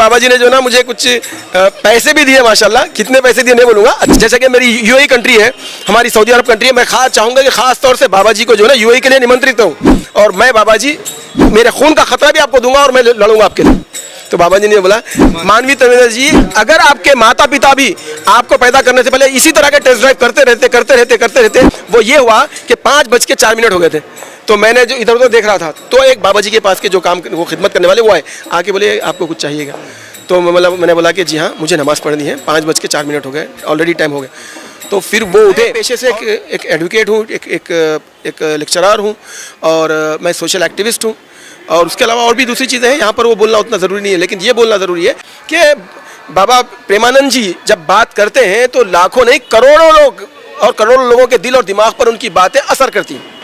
बाबा जी ने जो ना मुझे कुछ पैसे भी दिए माशाल्लाह, कितने पैसे दिए नहीं बोलूँगा। जैसे कि मेरी यूएई कंट्री है, हमारी सऊदी अरब कंट्री है, मैं खास चाहूँगा कि खास तौर से बाबा जी को जो है ना यूएई के लिए निमंत्रित हूँ, और मैं बाबा जी मेरे खून का खतरा भी आपको दूंगा और मैं लड़ूंगा आपके लिए। तो बाबा जी ने बोला, मानवी तवेदा जी, अगर आपके माता पिता भी आपको पैदा करने से पहले इसी तरह के टेस्ट ड्राइव करते रहते, वो ये हुआ कि 5:04 हो गए थे। तो मैंने जो इधर उधर देख रहा था, तो एक बाबा जी के पास के जो काम वो खिदमत करने वाले वो आए, आके बोले आपको कुछ चाहिएगा। तो मैंने बोला कि जी हाँ, मुझे नमाज़ पढ़नी है, 5:04 हो गए, ऑलरेडी टाइम हो गया। तो फिर वो उठे। पेशे से एक एडवोकेट हूँ, एक लेक्चरर हूँ, और मैं सोशल एक्टिविस्ट हूँ, और उसके अलावा और भी दूसरी चीज़ें हैं। यहाँ पर वो बोलना उतना ज़रूरी नहीं है, लेकिन ये बोलना ज़रूरी है कि बाबा प्रेमानंद जी जब बात करते हैं तो लाखों नहीं करोड़ों लोग और करोड़ों लोगों के दिल और दिमाग पर उनकी बातें असर करती हैं।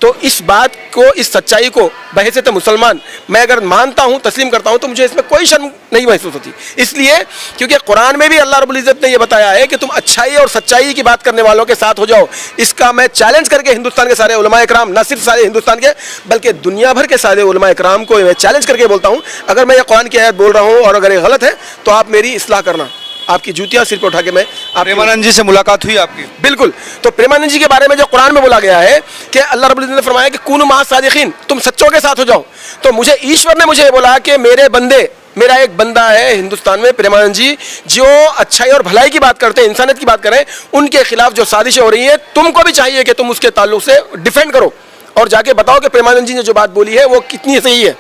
तो इस बात को, इस सच्चाई को बहैसियत मुसलमान मैं अगर मानता हूँ, तस्लीम करता हूँ, तो मुझे इसमें कोई शर्म नहीं महसूस होती। इसलिए क्योंकि कुरान में भी अल्लाह रब्बुल इज़्ज़त ने यह बताया है कि तुम अच्छाई और सच्चाई की बात करने वालों के साथ हो जाओ। इसका मैं चैलेंज करके हिंदुस्तान के सारे उलमा इकराम, न सिर्फ सारे हिंदुस्तान के बल्कि दुनिया भर के सारे उलमा इकराम को मैं चैलेंज करके बोलता हूँ, अगर मैं ये कुरान की आयत बोल रहा हूँ और अगर ये गलत है तो आप मेरी इस्लाह करना। आपकी जूतियां सिर पर उठा के मैं। प्रेमानंद जी से मुलाकात हुई आपकी? बिल्कुल। तो प्रेमानंद जी के बारे में जो कुरान में बोला गया है कि अल्लाह रब्बुल इज़्ज़त ने फरमाया कि कुनु मा सादिकीन, तुम सच्चों के साथ हो जाओ। तो मुझे ईश्वर ने मुझे बोला कि मेरे बंदे, मेरा एक बंदा है हिंदुस्तान में प्रेमानंद जी, जो अच्छाई और भलाई की बात करते हैं, इंसानियत की बात करें, उनके खिलाफ जो साजिशें हो रही हैं, तुमको भी चाहिए कि तुम उसके ताल्लुक से डिफेंड करो और जाके बताओ कि प्रेमानंद जी ने जो बात बोली है वो कितनी सही है।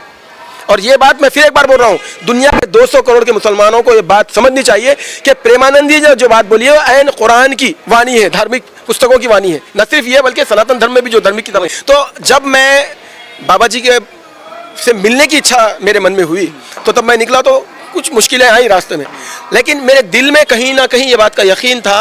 और ये बात मैं फिर एक बार बोल रहा हूँ, दुनिया के 200 करोड़ के मुसलमानों को ये बात समझनी चाहिए कि प्रेमानंद जी ने जो बात बोली है ऐन कुरान की वाणी है, धार्मिक पुस्तकों की वाणी है। न सिर्फ ये बल्कि सनातन धर्म में भी जो धार्मिक किताबें। तो जब मैं बाबा जी के से मिलने की इच्छा मेरे मन में हुई, तो तब मैं निकला तो कुछ मुश्किलें आई रास्ते में, लेकिन मेरे दिल में कहीं ना कहीं ये बात का यकीन था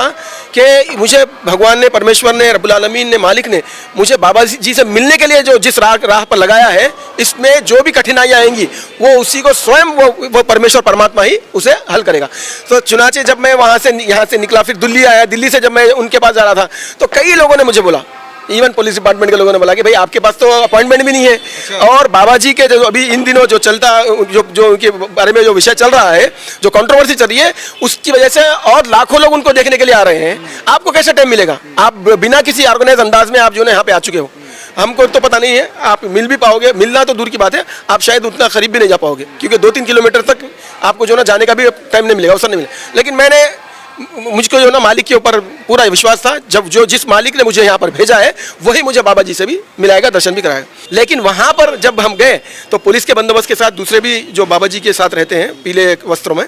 कि मुझे भगवान ने, परमेश्वर ने, रब्बुल आलमीन ने, मालिक ने मुझे बाबा जी से मिलने के लिए जो जिस राह पर लगाया है, इसमें जो भी कठिनाइयाँ आएंगी वो उसी को स्वयं वो परमेश्वर परमात्मा ही उसे हल करेगा। तो चुनाचे जब मैं वहाँ से यहाँ से निकला, फिर दिल्ली आया, दिल्ली से जब मैं उनके पास जा रहा था तो कई लोगों ने मुझे बोला, इवन पुलिस डिपार्टमेंट के लोगों ने बोला कि भाई आपके पास तो अपॉइंटमेंट भी नहीं है। और बाबा जी के जो अभी इन दिनों जो चलता, जो उनके बारे में जो विषय चल रहा है, जो कंट्रोवर्सी चल रही है, उसकी वजह से और लाखों लोग उनको देखने के लिए आ रहे हैं। आपको कैसे टाइम मिलेगा? आप बिना किसी ऑर्गेनाइज अंदाज में आप जो है यहाँ पे आ चुके हो, हमको तो पता नहीं है आप मिल भी पाओगे, मिलना तो दूर की बात है, आप शायद उतना करीब भी नहीं जा पाओगे, क्योंकि 2-3 किलोमीटर तक आपको जो ना जाने का भी टाइम नहीं मिलेगा, अवसर नहीं मिलेगा। लेकिन मुझको जो ना मालिक के ऊपर पूरा विश्वास था, जब जिस मालिक ने मुझे यहाँ पर भेजा है वही मुझे बाबा जी से भी मिलाएगा, दर्शन भी कराएगा। लेकिन वहाँ पर जब हम गए तो पुलिस के बंदोबस्त के साथ दूसरे भी जो बाबा जी के साथ रहते हैं पीले वस्त्रों में,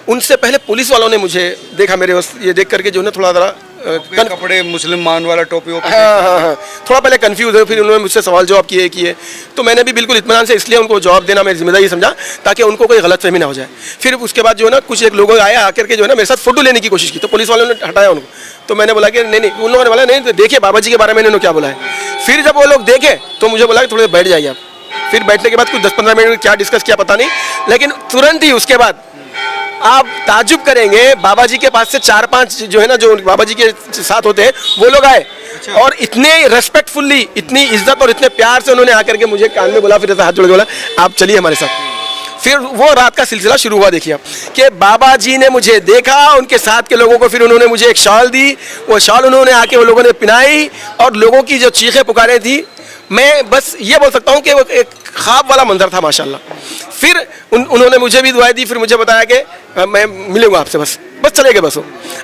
उनसे पहले पुलिस वालों ने मुझे देखा, मेरे ये देख करके जो है थोड़ा ज़रा कपड़े मुस्लिम मान वाला टोपी। हाँ, थोड़ा पहले कंफ्यूज है, फिर उन्होंने मुझसे सवाल जवाब किए। तो मैंने भी बिल्कुल इत्मीनान से इसलिए उनको जवाब देना मेरी जिम्मेदारी समझा ताकि उनको कोई गलतफहमी ना हो जाए। फिर उसके बाद जो है ना कुछ एक लोग आए, आकर के जो है ना मेरे साथ फोटो लेने की कोशिश की, तो पुलिस वालों ने हटाया उनको। तो मैंने बोला कि नहीं, उन लोगों ने बोला नहीं, देखिए बाबा जी के बारे में इन्होंने क्या बोला है। फिर जब वो लोग देखे तो मुझे बोला कि थोड़े बैठ जाइए आप। फिर बैठने के बाद कुछ 10-15 मिनट क्या डिस्कस किया पता नहीं, लेकिन तुरंत ही उसके बाद आप ताजुब करेंगे, बाबा जी के पास से 4-5 जो है ना, जो बाबा जी के साथ होते हैं वो लोग आए। और इतने रेस्पेक्टफुल्ली, इतनी इज्जत और इतने प्यार से उन्होंने आकर के मुझे कान में बोला, फिर हाथ जोड़ के बोला आप चलिए हमारे साथ। फिर वो रात का सिलसिला शुरू हुआ। देखिए कि बाबा जी ने मुझे देखा, उनके साथ के लोगों को फिर उन्होंने मुझे एक शॉल दी, वो शॉल उन्होंने आके वो लोगों ने पिनाई, और लोगों की जो चीखें पुकारें थी, मैं बस ये बोल सकता हूँ कि वो एक ख्वाब वाला मंजर था माशाल्लाह। फिर उन्होंने मुझे भी दुआएं दी, फिर मुझे बताया कि मैं मिलूंगा आपसे, बस चले गए बस।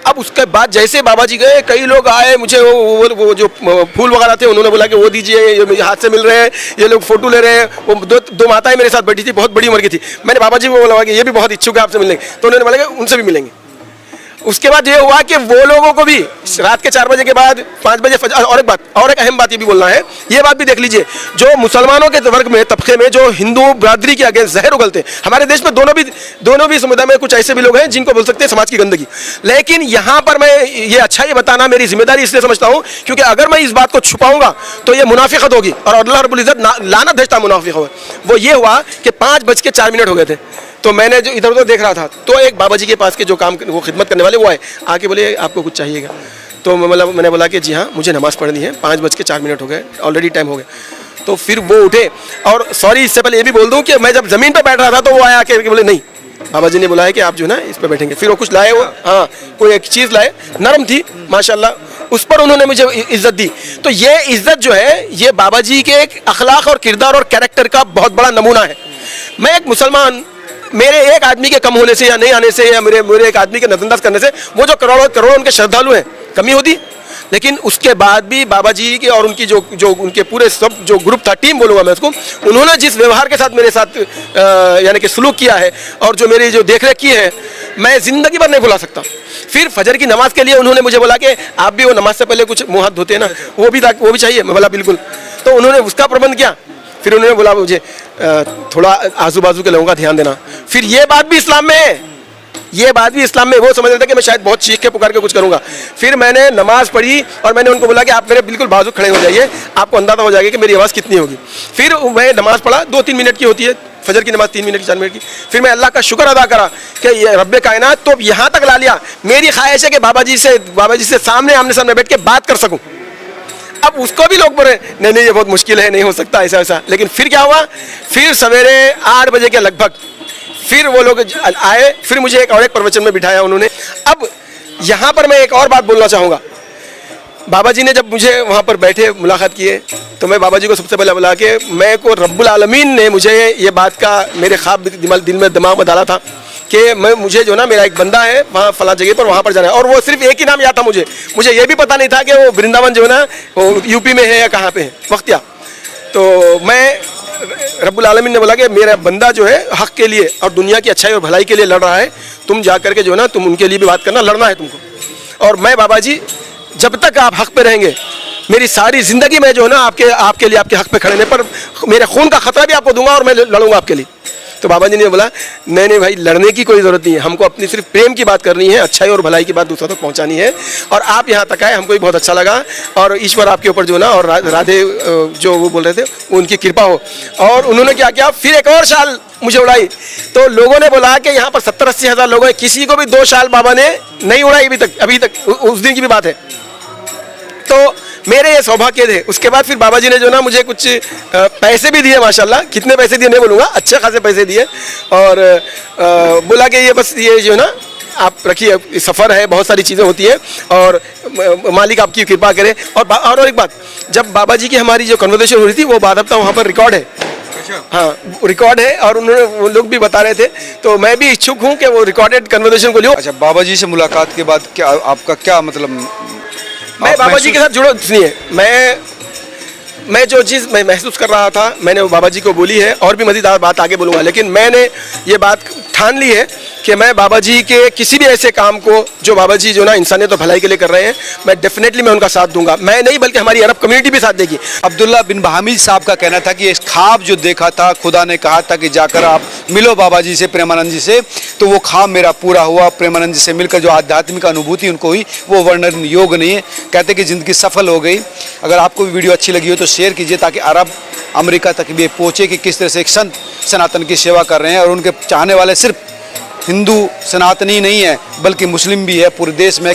अब उसके बाद जैसे बाबा जी गए, कई लोग आए, मुझे वो जो फूल वगैरह थे उन्होंने बोला कि वो दीजिए, ये मुझे हाथ से मिल रहे हैं, ये लोग फोटो ले रहे हैं। वो दो माताएं मेरे साथ बैठी थी, बहुत बड़ी उम्र की थी। मैंने बाबा जी को बोला कि ये भी बहुत इच्छुक है आपसे मिलने, तो उन्होंने बोला कि उनसे भी मिलेंगे। उसके बाद ये हुआ कि वो लोगों को भी रात के 4 बजे के बाद 5 बजे और एक अहम बात ये भी बोलना है, ये बात भी देख लीजिए, जो मुसलमानों के वर्ग में, तबके में जो हिंदू बरादरी के अगेंस्ट जहर उगलते हैं, हमारे देश में दोनों भी समुदाय में कुछ ऐसे भी लोग हैं जिनको बोल सकते हैं समाज की गंदगी। लेकिन यहाँ पर मैं ये अच्छा ये बताना मेरी जिम्मेदारी इसलिए समझता हूँ क्योंकि अगर मैं इस बात को छुपाऊंगा तो ये मुनाफिकत होगी, और अल्लाह रब्बुल इज़्ज़त लानत भेजता मुनाफिक हो। वो ये हुआ कि 5:04 हो गए थे। तो मैंने जो इधर उधर देख रहा था तो एक बाबा जी के पास के जो काम वो खिदमत करने वाले वो आए, आके बोले आपको कुछ चाहिएगा। तो मैंने बोला कि जी हाँ, मुझे नमाज़ पढ़नी है, 5:04 हो गए, ऑलरेडी टाइम हो गया। तो फिर वो उठे। और सॉरी, इससे पहले ये भी बोल दूं कि मैं जब ज़मीन पे बैठ रहा था तो वो आया के बोले नहीं, बाबा जी ने बुलाया कि आप जो है ना इस पे बैठेंगे। फिर वो कुछ लाए, वो हाँ कोई एक चीज़ लाए, नरम थी माशाल्लाह, उस पर उन्होंने मुझे इज्जत दी। तो ये इज्जत जो है ये बाबा जी के एक अखलाक और किरदार और कैरेक्टर का बहुत बड़ा नमूना है। मैं एक मुसलमान, मेरे एक आदमी के कम होने से या नहीं आने से या मेरे एक आदमी के नजरअंदाज करने से वो जो करोड़ों करोड़ों उनके श्रद्धालु हैं कमी होती, लेकिन उसके बाद भी बाबा जी के और उनकी जो उनके पूरे सब जो ग्रुप था, टीम बोलूँगा मैं उसको, उन्होंने जिस व्यवहार के साथ मेरे साथ यानी कि सलूक किया है और जो मेरी जो देखरेख की है, मैं ज़िंदगी भर नहीं भुला सकता। फिर फजर की नमाज के लिए उन्होंने मुझे बोला कि आप भी वो नमाज से पहले कुछ मुँह हाथ धोते हैं ना, वो भी चाहिए। मैं बोला बिल्कुल। तो उन्होंने उसका प्रबंध किया। फिर उन्होंने बोला मुझे थोड़ा आजू बाजू के लोगों का ध्यान देना। फिर ये बात भी इस्लाम में है, ये बात भी इस्लाम में, वो समझ रहे थे कि मैं शायद बहुत चीख के पुकार के कुछ करूंगा। फिर मैंने नमाज पढ़ी और मैंने उनको बोला कि आप मेरे बिल्कुल बाजू खड़े हो जाइए, आपको अंदाजा हो जाएगा कि मेरी आवाज़ कितनी होगी। फिर मैं नमाज पढ़ा, 2-3 मिनट की होती है फजर की नमाज, 3 मिनट की 4 मिनट की। फिर मैं अल्लाह का शुक्र अदा करा कि ये रब्बे कायनात तो यहाँ तक ला लिया। मेरी ख्वाहिश है कि बाबा जी से सामने आमने सामने बैठ के बात कर सकूँ। अब उसको भी लोग बोले नहीं ये बहुत मुश्किल है, नहीं हो सकता ऐसा ऐसा। लेकिन फिर क्या हुआ, फिर सवेरे 8 बजे के लगभग फिर वो लोग आए, फिर मुझे एक और एक प्रवचन में बिठाया उन्होंने। अब यहाँ पर मैं एक और बात बोलना चाहूँगा। बाबा जी ने जब मुझे वहाँ पर बैठे मुलाकात किए तो मैं बाबा जी को सबसे पहले बोला कि मैं को रब्बुल आलमीन ने मुझे ये बात का मेरे ख्वाब दिमाग में डाला था कि मुझे जो ना मेरा एक बंदा है वहाँ फला जगह पर, वहाँ पर जाना है। और वो सिर्फ एक ही नाम याद था मुझे ये भी पता नहीं था कि वो वृंदावन जो है ना वो यूपी में है या कहाँ पे है, वक्तिया। तो मैं रब्बुल आलमीन ने बोला कि मेरा बंदा जो है हक के लिए और दुनिया की अच्छाई और भलाई के लिए लड़ रहा है, तुम जा करके जो है ना तुम उनके लिए भी बात करना, लड़ना है तुमको। और मैं बाबा जी जब तक आप हक पे रहेंगे, मेरी सारी ज़िंदगी में जो है ना आपके लिए, आपके हक पे खड़े रहने पर मेरे खून का खतरा भी आपको दूंगा और मैं लड़ूंगा आपके लिए। तो बाबा जी ने बोला नहीं भाई, लड़ने की कोई ज़रूरत नहीं है, हमको अपनी सिर्फ प्रेम की बात करनी है, अच्छाई और भलाई की बात दूसरों तक पहुंचानी है। और आप यहाँ तक आए, हमको भी बहुत अच्छा लगा। और ईश्वर आपके ऊपर जो ना और राधे जो वो बोल रहे थे उनकी कृपा हो। और उन्होंने क्या किया, फिर एक और शाल मुझे उड़ाई। तो लोगों ने बोला कि यहाँ पर 70-80 हज़ार लोग हैं, किसी को भी 2 शाल बाबा ने नहीं उड़ाई अभी तक उस दिन की भी बात है। तो मेरे ये सौभाग्य थे। उसके बाद फिर बाबा जी ने जो ना मुझे कुछ पैसे भी दिए, माशाल्लाह। कितने पैसे दिए नहीं बोलूँगा, अच्छे खासे पैसे दिए। और बोला कि ये बस ये जो ना आप रखिए, सफ़र है, बहुत सारी चीज़ें होती है और मालिक आपकी कृपा करे। और एक बात, जब बाबा जी की हमारी जो कन्वर्सेशन हो रही थी वो बादबता वहाँ पर रिकॉर्ड है। हाँ रिकॉर्ड है और वो लोग भी बता रहे थे। तो मैं भी इच्छुक हूँ कि वो रिकॉर्डेड कन्वर्सेशन को लियो। अच्छा, बाबा जी से मुलाकात के बाद क्या आपका क्या मतलब, मैं बाबा जी के साथ जुड़ा इसलिए मैं जो चीज़ मैं महसूस कर रहा था मैंने वो बाबा जी को बोली है और भी मज़ीदार बात आगे बोलूँगा। लेकिन मैंने ये बात ठान ली है कि मैं बाबा जी के किसी भी ऐसे काम को जो बाबा जी जो ना इंसानियत और भलाई के लिए कर रहे हैं, मैं डेफिनेटली मैं उनका साथ दूंगा। मैं नहीं बल्कि हमारी अरब कम्युनिटी भी साथ देगी। अब्दुल्ला बिन बहामिद साहब का कहना था कि इस ख्वाब जो देखा था, खुदा ने कहा था कि जाकर आप मिलो बाबा जी से, प्रेमानंद जी से, तो वो ख्वाब मेरा पूरा हुआ। प्रेमानंद जी से मिलकर जो आध्यात्मिक अनुभूति उनको हुई वो वर्णन योग नहीं है। कहते कि ज़िंदगी सफल हो गई। अगर आपको भी वीडियो अच्छी लगी हो तो शेयर कीजिए ताकि अरब अमेरिका तक भी पहुँचे कि किस तरह से एक संत सनातन की सेवा कर रहे हैं। और उनके चाहने वाले सिर्फ हिंदू सनातनी नहीं है बल्कि मुस्लिम भी है पूरे देश में।